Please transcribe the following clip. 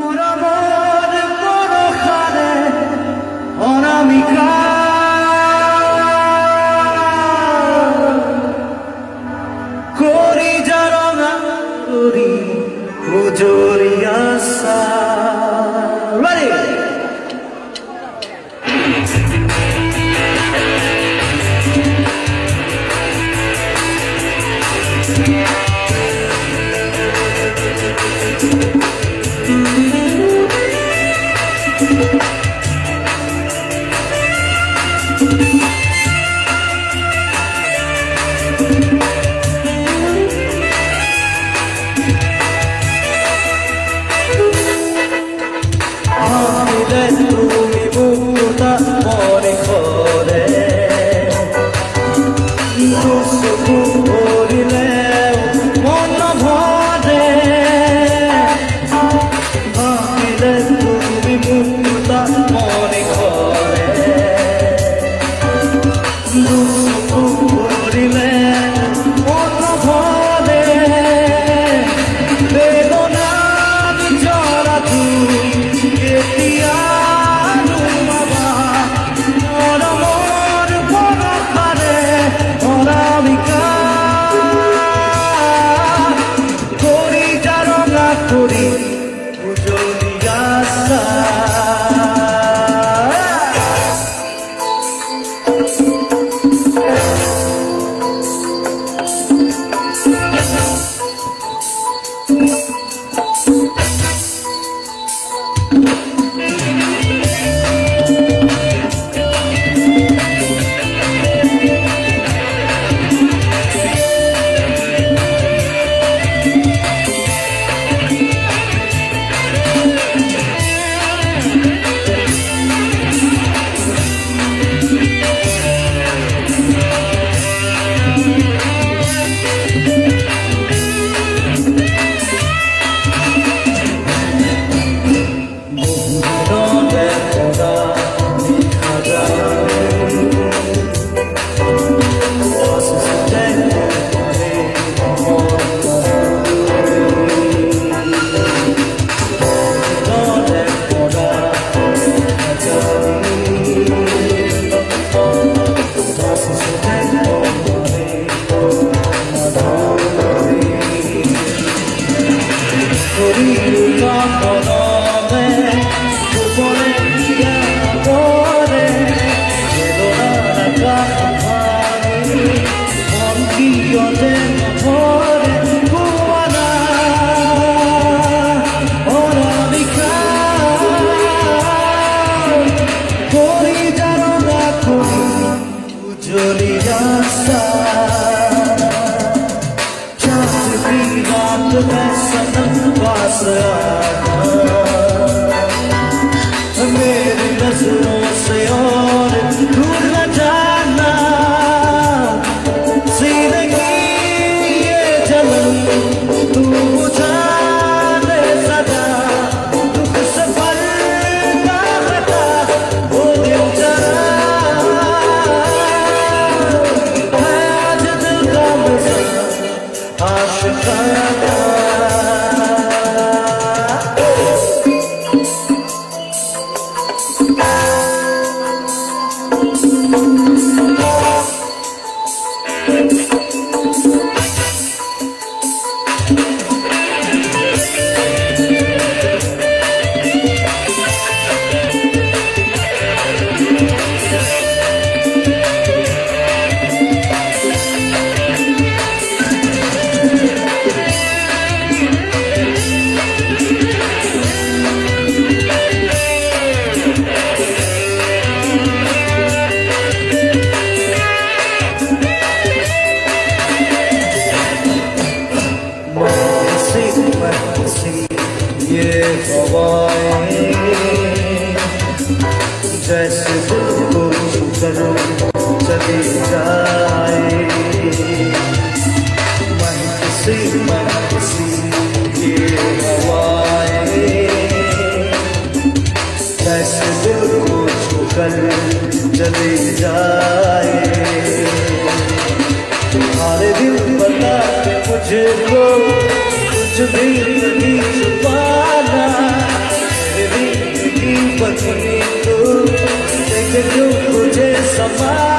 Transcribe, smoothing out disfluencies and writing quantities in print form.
মরমর পরখানে অনামিকা করি যারঙা করি উজরিয়া সা তুমি মুক্তা মনে করে করিলে মন ভরে ভাবিলে তুমি মুক্তা মনে করে করিলে মন ভরে বেদনা জরা তুমি কেতিয়া করি উজলিয়া সা मेरी नजरों से और दूर न जाना सीने की ये जलन तू बुझा दे सदा दुख से पल का हटा वो दिल जरा है आज दिल का मजा आशिकाना जैसे दिल को छूकर चली जाए मन किसी ये हवाएं जैसे दिल को छूकर चली जाए तुम्हारे दिल बता के मुझे को कुछ भी नहीं छुपाना समा